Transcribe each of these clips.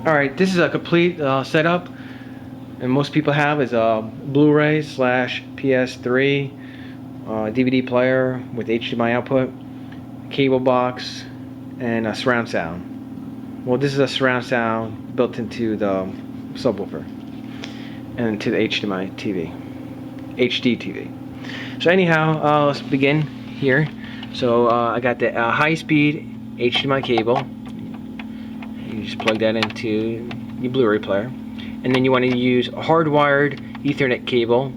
Alright, this is a complete setup, and most people have is a Blu-ray / PS3 DVD player with HDMI output, cable box, and a surround sound. Well, this is a surround sound built into the subwoofer and to the HDMI TV, HD TV. So anyhow, let's begin here. So I got the high-speed HDMI cable. You just plug that into your Blu-ray player, and then you want to use a hardwired Ethernet cable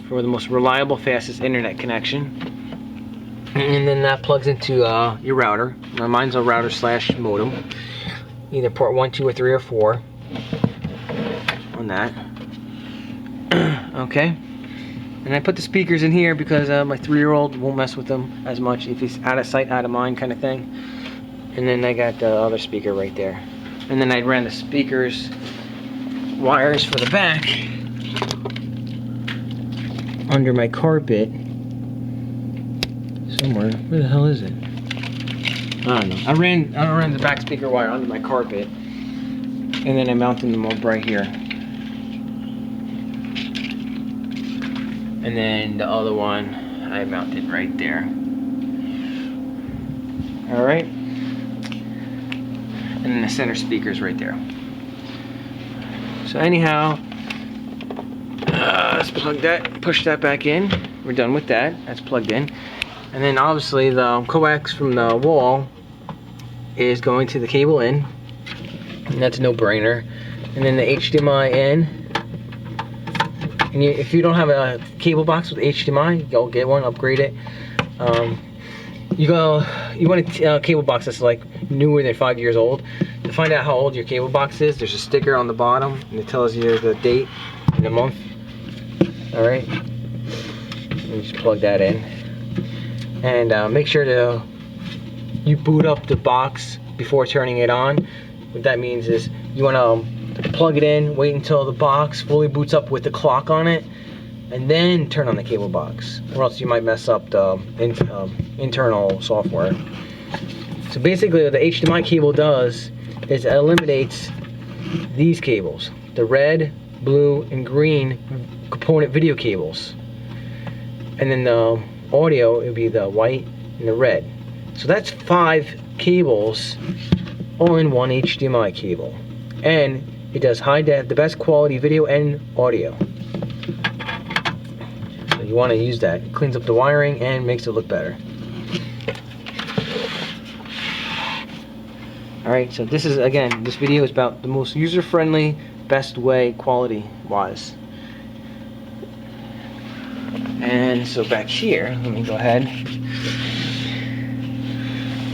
for the most reliable, fastest internet connection. And then that plugs into your router. Now mine's a router / modem, either port 1, 2, or 3, or 4 on that. Okay. And I put the speakers in here because my 3-year-old won't mess with them as much if he's out of sight, out of mind kind of thing. And then I got the other speaker right there. And then I ran the speakers wires for the back under my carpet somewhere. Where the hell is it? I don't know. I ran the back speaker wire under my carpet, and then I mounted them up right here. And then the other one I mounted right there. Alright. And then the center speaker's right there. So anyhow, let's plug that, push that back in. We're done with that. That's plugged in. And then obviously the coax from the wall is going to the cable in. And that's a no-brainer. And then the HDMI in. And if you don't have a cable box with HDMI, go get one, upgrade it. You want a cable box that's like newer than 5 years old. To find out how old your cable box is, there's a sticker on the bottom, and it tells you the date and the month. Alright, you just plug that in, and make sure you boot up the box before turning it on. What that means is you want to plug it in, wait until the box fully boots up with the clock on it, and then turn on the cable box, or else you might mess up the internal software. So basically what the HDMI cable does is it eliminates these cables, the red, blue, and green component video cables, and then the audio, it would be the white and the red. So that's 5 cables all in one HDMI cable, and it does the best quality video and audio. So you want to use that. It cleans up the wiring and makes it look better. Alright, so this is, again, this video is about the most user-friendly, best way, quality-wise. And so back here, let me go ahead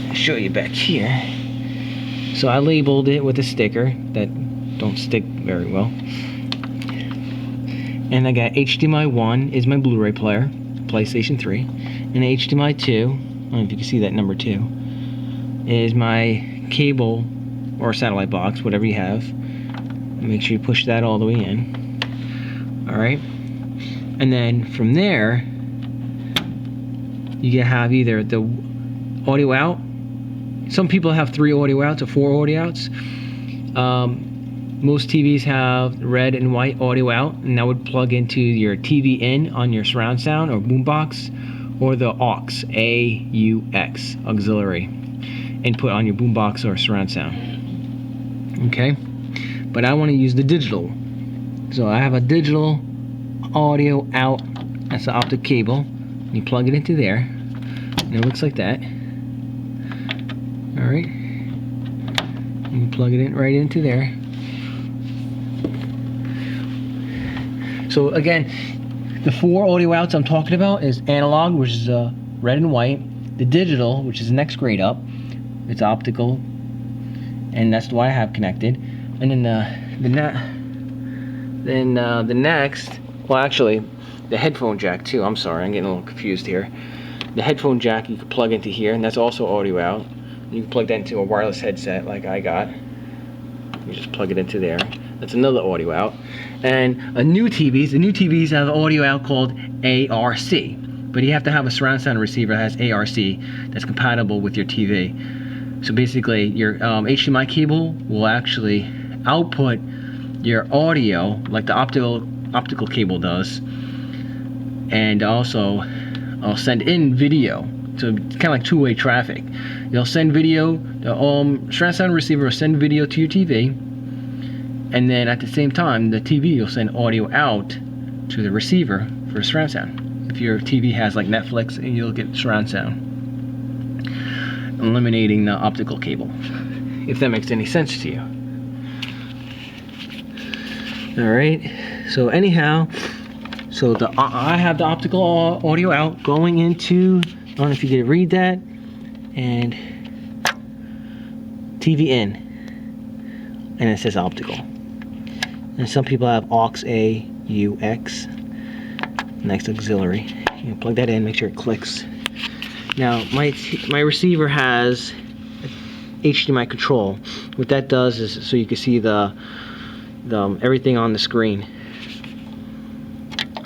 and show you back here. So I labeled it with a sticker that don't stick very well. And I got HDMI 1 is my Blu-ray player, PlayStation 3. And HDMI 2, I don't know if you can see that number 2, is my cable or satellite box, whatever you have. Make sure you push that all the way in. Alright. And then from there, you have either the audio out. Some people have 3 audio outs or 4 audio outs. Most TVs have red and white audio out, and that would plug into your TV in on your surround sound or boombox, or the aux, AUX, auxiliary input on your boombox or surround sound. Okay, but I want to use the digital, so I have a digital audio out. That's the optic cable. You plug it into there, and it looks like that. All right, you plug it in right into there. So again, the 4 audio outs I'm talking about is analog, which is red and white. The digital, which is the next grade up, it's optical, and that's why I have connected. And then the next, well, actually, the headphone jack too. I'm sorry, I'm getting a little confused here. The headphone jack you can plug into here, and that's also audio out. You can plug that into a wireless headset like I got. You just plug it into there. That's another audio out. And the new TVs have audio out called ARC, but you have to have a surround sound receiver that has ARC that's compatible with your TV. So basically, your HDMI cable will actually output your audio like the optical cable does, and also I'll send in video. So it's kind of like two-way traffic. You'll send video, the surround sound receiver will send video to your TV, and then at the same time the TV will send audio out to the receiver for surround sound. If your TV has like Netflix, you'll get surround sound, eliminating the optical cable, if that makes any sense to you. Alright, so anyhow, so I have the optical audio out going into, I don't know if you can read that, and TV in, and it says optical. And some people have aux A, UX, next auxiliary. You can plug that in, make sure it clicks. Now my receiver has HDmi control. What that does is so you can see the everything on the screen,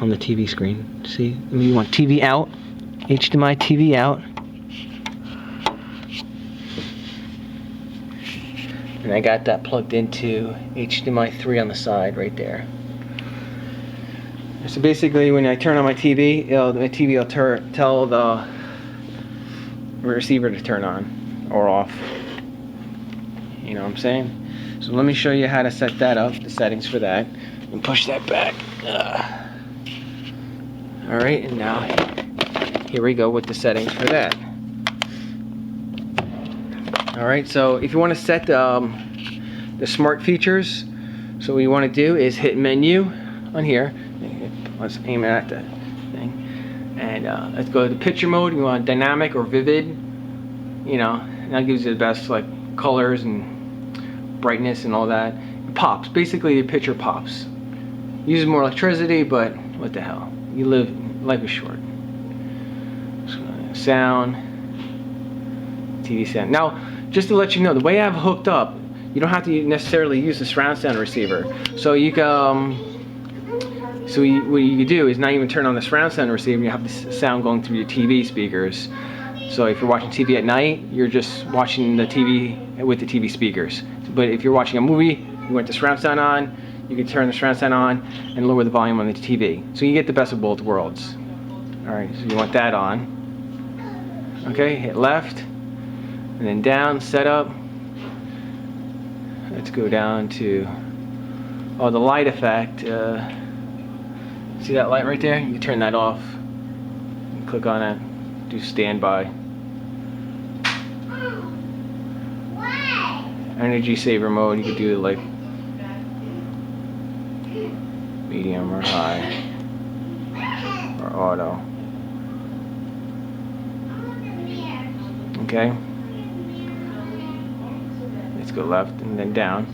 on the TV screen. See, you want TV out, HDMI TV out, and I got that plugged into HDMI 3 on the side right there. So basically, when I turn on my TV, my TV will tell the receiver to turn on or off. You know what I'm saying? So let me show you how to set that up, the settings for that, and push that back. Alright, and now here we go with the settings for that. Alright, so if you want to set the smart features, so what you want to do is hit menu on here. Let's aim it at the thing. And let's go to the picture mode. You want dynamic or vivid. You know, that gives you the best like colors and brightness and all that. It pops. Basically, the picture pops. Uses more electricity, but what the hell? Life is short. Sound, TV sound. Now, just to let you know, the way I've hooked up, you don't have to necessarily use the surround sound receiver. So you can, what you can do is not even turn on the surround sound receiver. You have the sound going through your TV speakers. So if you're watching TV at night, you're just watching the TV with the TV speakers. But if you're watching a movie, you want the surround sound on, you can turn the surround sound on and lower the volume on the TV. So you get the best of both worlds. Alright, so you want that on. Okay, hit left, and then down, setup. Let's go down to, the light effect. See that light right there? You can turn that off. Click on it, do standby. Energy saver mode, you could do like medium or high or auto. Okay, let's go left and then down,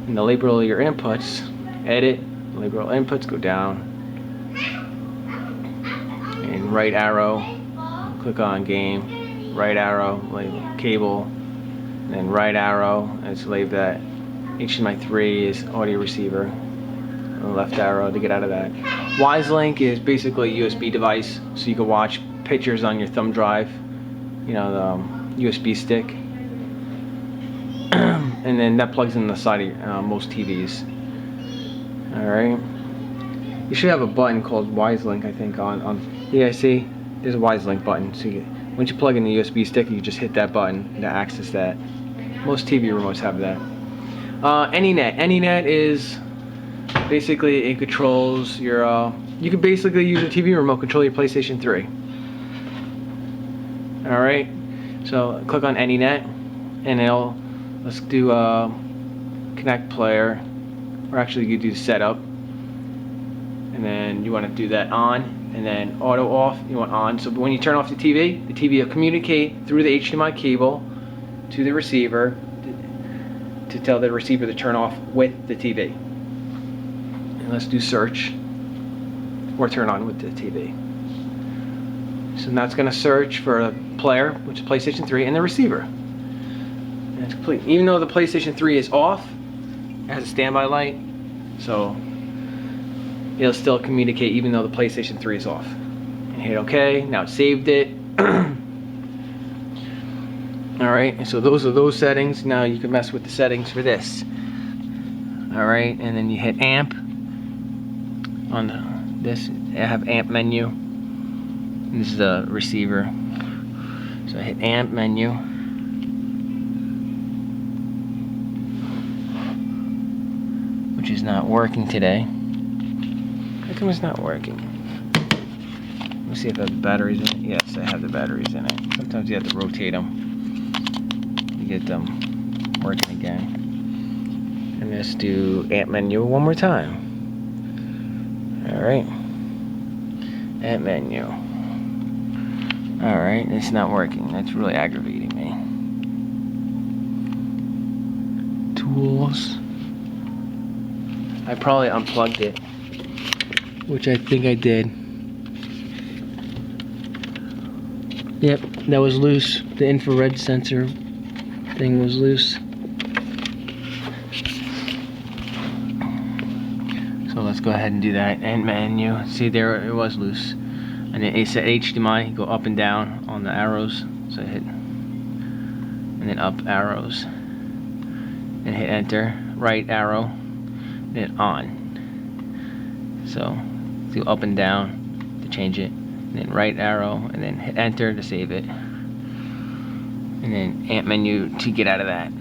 and the label of your inputs, edit, label inputs, go down, and right arrow, click on game, right arrow, label cable, and then right arrow, and select that HDMI 3 is audio receiver, and left arrow to get out of that. WiseLink is basically a USB device, so you can watch pictures on your thumb drive, you know, the USB stick, and then that plugs in the side of most TVs. Alright, you should have a button called WiseLink, I think, on yeah, see, there's a WiseLink button, so once you plug in the USB stick, you just hit that button to access that. Most TV remotes have that. AnyNet. AnyNet is basically, it controls your, you can basically use a TV remote control your PlayStation 3. Alright, so click on AnyNet, and let's do connect player, or actually you do setup, and then you want to do that on, and then auto off, you want on. So when you turn off the TV will communicate through the HDMI cable to the receiver to tell the receiver to turn off with the TV. And let's do search, or turn on with the TV. So now it's going to search for a player, which is PlayStation 3, and the receiver. And it's complete. Even though the PlayStation 3 is off, it has a standby light, so it'll still communicate even though the PlayStation 3 is off. And hit OK. Now it saved it. Alright, so those are those settings. Now you can mess with the settings for this. Alright, and then you hit amp on this. I have amp menu. This is the receiver. So I hit amp menu. Which is not working today. How come it's not working? Let's see if I have the batteries in it. Yes, I have the batteries in it. Sometimes you have to rotate them to get them working again. And let's do amp menu one more time. Alright. Amp menu. Alright, it's not working. That's really aggravating me. Tools. I probably unplugged it, which I think I did. Yep, that was loose. The infrared sensor thing was loose. So let's go ahead and do that. And menu. See, there it was loose. And then it said HDmi, go up and down on the arrows. So I hit, and then up arrows. And hit enter, right arrow, then on. So do up and down to change it. And then right arrow, and then hit enter to save it. And then amp menu to get out of that.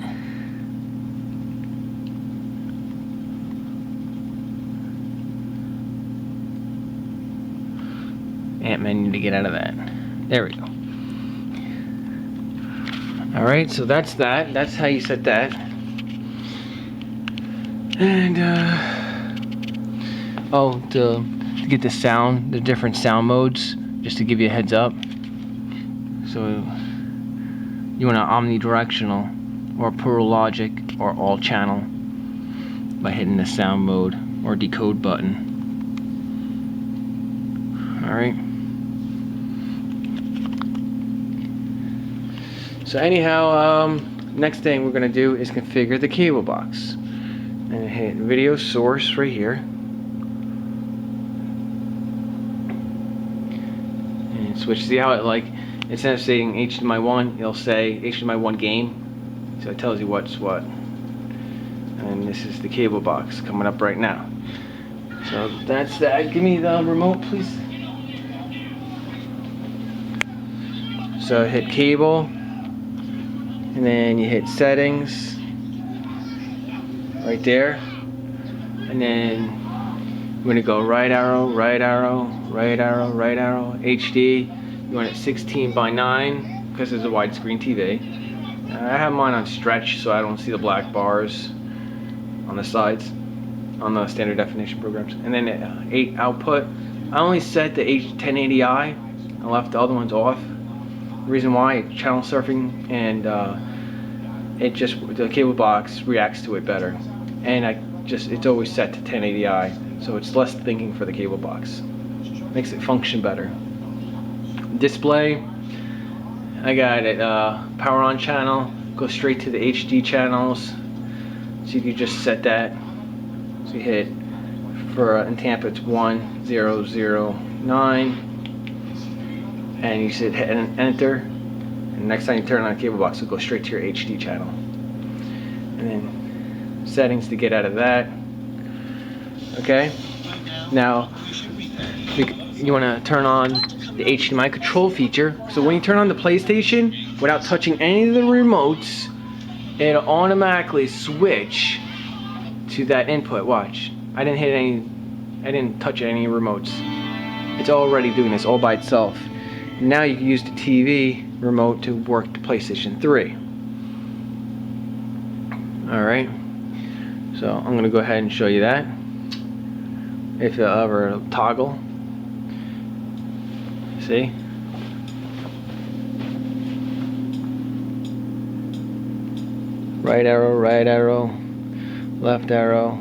Amp menu to get out of that. There we go. Alright, so that's that. That's how you set that. And oh, to get the sound, the different sound modes, just to give you a heads up. So you want an omnidirectional or plural logic or all channel by hitting the sound mode or decode button. Alright. So anyhow, next thing we're going to do is configure the cable box. And hit video source right here. And switch, see how it, like, instead of saying HDMI 1, it'll say HDMI 1 game. So it tells you what's what. And this is the cable box coming up right now. So that's that. Give me the remote, please. So hit cable. And then you hit settings. Right there. And then you want to go right arrow, right arrow, right arrow, right arrow, HD. You want it 16:9 because it's a widescreen TV. I have mine on stretch so I don't see the black bars on the sides on the standard definition programs. And then 8 output. I only set the 1080i. I left the other ones off. The reason why, channel surfing, and it just, the cable box reacts to it better. And it's always set to 1080i, so it's less thinking for the cable box. Makes it function better. Display, I got it power on channel, go straight to the HD channels. So you can just set that. So you hit, for in Tampa it's 1009, and you should hit enter. And next time you turn on the cable box, it'll go straight to your HD channel. And then settings to get out of that. Okay. Now you want to turn on the HDMI control feature. So when you turn on the PlayStation without touching any of the remotes, it'll automatically switch to that input. Watch. I didn't touch any remotes. It's already doing this all by itself. Now you can use the TV remote to work the PlayStation 3. Alright. So I'm going to go ahead and show you that. If you ever toggle. See? Right arrow, left arrow,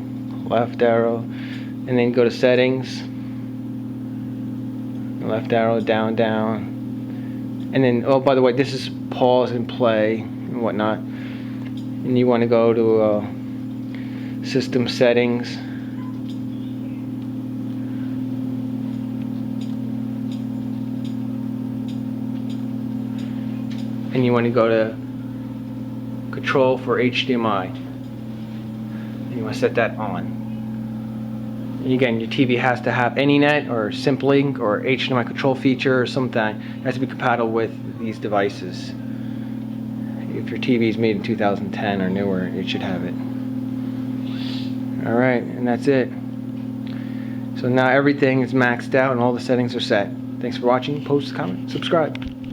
and then go to settings. Left arrow, down, and then, oh, by the way, this is pause and play and whatnot. And you want to go to system settings. And you want to go to control for HDMI. And you You want to set that on. And again, your TV has to have AnyNet or Simplink or HDmi control feature or something. It has to be compatible with these devices. If your TV is made in 2010 or newer, it should have it. Alright, and that's it. So now everything is maxed out and all the settings are set. Thanks for watching. Post, comment, subscribe.